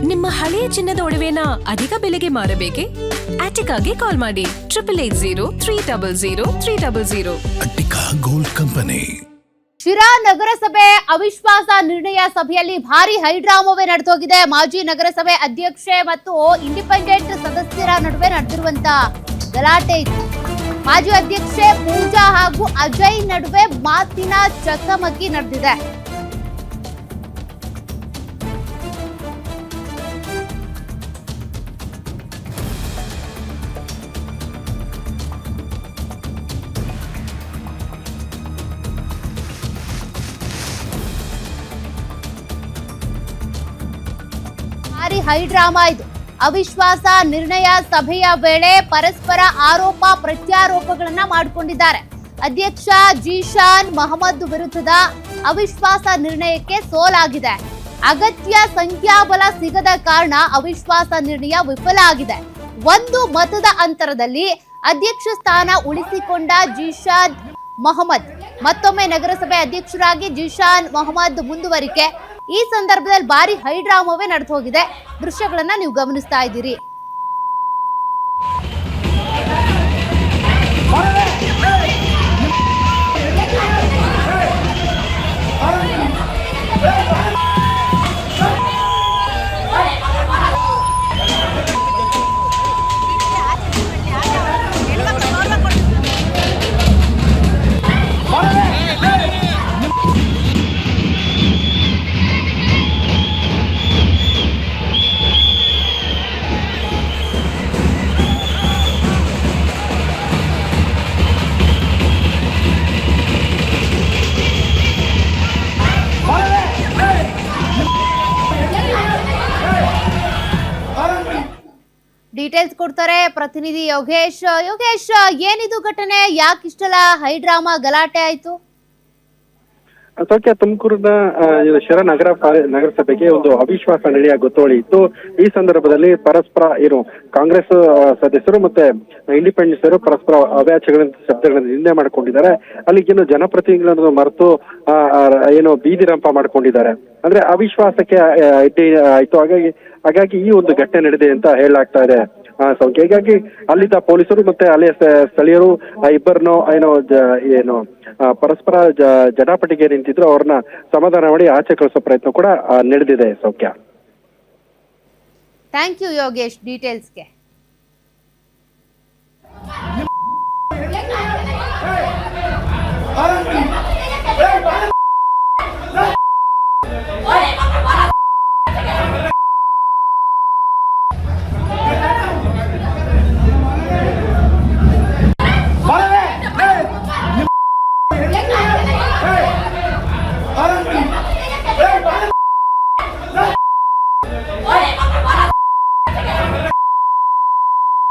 ನಿಮ್ಮ ಹಳೆಯ ಚಿನ್ನದ ಒಡವೆನ ಅಧಿಕ ಬೆಲೆಗೆ ಮಾರಬೇಕೆ? ಆಟಿಕಾಗೆ ಕಾಲ್ ಮಾಡಿ 8880 ಅಟ್ಟಿಕಾ ಗೋಲ್ಡ್ ಕಂಪನಿ. ಶಿರಾ ನಗರಸಭೆ ಅವಿಶ್ವಾಸ ನಿರ್ಣಯ ಸಭೆಯಲ್ಲಿ ಭಾರಿ ಹೈಡ್ರಾಮವೇ ನಡೆದೋಗಿದೆ. ಮಾಜಿ ನಗರಸಭೆ ಅಧ್ಯಕ್ಷೆ ಮತ್ತು ಇಂಡಿಪೆಂಡೆಂಟ್ ಸದಸ್ಯರ ನಡುವೆ ನಡೆದಿರುವಂತ ಗಲಾಟೆ ಇತ್ತು. ಮಾಜಿ ಅಧ್ಯಕ್ಷೆ ಪೂಜಾ ಹಾಗೂ ಅಜಯ್ ನಡುವೆ ಮಾತಿನ ಚಕಮಕಿ ನಡೆದಿದೆ. ಹೈಡ್ರಾಮಾ ಇದು. ಅವಿಶ್ವಾಸ ನಿರ್ಣಯ ಸಭೆಯ ವೇಳೆ ಪರಸ್ಪರ ಆರೋಪ ಪ್ರತ್ಯಾರೋಪಗಳನ್ನ ಮಾಡಿಕೊಂಡಿದ್ದಾರೆ. ಅಧ್ಯಕ್ಷ ಜೀಶಾನ್ ಮಹಮ್ಮದ್ ವಿರುದ್ಧದ ಅವಿಶ್ವಾಸ ನಿರ್ಣಯಕ್ಕೆ ಸೋಲಾಗಿದೆ. ಅಗತ್ಯ ಸಂಖ್ಯಾಬಲ ಸಿಗದ ಕಾರಣ ಅವಿಶ್ವಾಸ ನಿರ್ಣಯ ವಿಫಲ ಆಗಿದೆ. ಒಂದು ಮತದ ಅಂತರದಲ್ಲಿ ಅಧ್ಯಕ್ಷ ಸ್ಥಾನ ಉಳಿಸಿಕೊಂಡ ಜೀಶಾನ್ ಮೊಹಮ್ಮದ್ ಮತ್ತೊಮ್ಮೆ ನಗರಸಭೆ ಅಧ್ಯಕ್ಷರಾಗಿ ಜೀಶಾನ್ ಮೊಹಮ್ಮದ್ ಮುಂದುವರಿಕೆ. ಈ ಸಂದರ್ಭದಲ್ಲಿ ಭಾರಿ ಹೈಡ್ರಾಮವೇ ನಡೆದು ಹೋಗಿದೆ. ದೃಶ್ಯಗಳನ್ನ ನೀವು ಗಮನಿಸ್ತಾ ಇದ್ದೀರಿ. ಡೀಟೇಲ್ಸ್ ಕೊಡ್ತಾರೆ ಪ್ರತಿನಿಧಿ ಯೋಗೇಶ್. ಏನಿದು ಘಟನೆ? ಯಾಕಿಷ್ಟೆಲ್ಲ ಹೈಡ್ರಾಮಾ ಗಲಾಟೆ ಆಯ್ತು? ಸೌಖ್ಯ, ತುಮಕೂರಿನ ಶಿರಾ ನಗರಸಭೆಗೆ ಒಂದು ಅವಿಶ್ವಾಸ ನಿರ್ಣಯ ಗೊತ್ತುವಳಿ ಇತ್ತು. ಈ ಸಂದರ್ಭದಲ್ಲಿ ಪರಸ್ಪರ ಕಾಂಗ್ರೆಸ್ ಸದಸ್ಯರು ಮತ್ತೆ ಇಂಡಿಪೆಂಡೆನ್ಸ್ ಪರಸ್ಪರ ಅವ್ಯಾಚಗಳಂತ ಶಬ್ದಗಳನ್ನು ನಿಂದೆ ಮಾಡ್ಕೊಂಡಿದ್ದಾರೆ. ಅಲ್ಲಿ ಜನಪ್ರತಿನಿಧಿಗಳನ್ನು ಮರೆತು ಬೀದಿ ರಂಪ ಮಾಡ್ಕೊಂಡಿದ್ದಾರೆ. ಅಂದ್ರೆ ಅವಿಶ್ವಾಸಕ್ಕೆ ಆಯ್ತು. ಹಾಗಾಗಿ ಈ ಒಂದು ಘಟನೆ ನಡೆದಿದೆ ಅಂತ ಹೇಳಲಾಗ್ತಾ ಇದೆ ಸೌಖ್ಯ. ಹೀಗಾಗಿ ಅಲ್ಲಿದ್ದ ಪೊಲೀಸರು ಮತ್ತೆ ಅಲ್ಲಿಯ ಸ್ಥಳೀಯರು ಇಬ್ಬರನ್ನು ಪರಸ್ಪರ ಜಟಾಪಟಿಗೆ ನಿಂತಿದ್ರು. ಅವ್ರನ್ನ ಸಮಾಧಾನ ಮಾಡಿ ಆಚೆ ಕಳಿಸೋ ಪ್ರಯತ್ನ ಕೂಡ ನಡೆದಿದೆ ಸೌಖ್ಯ. Thank you Yogesh ಡೀಟೇಲ್ಸ್ಗೆ.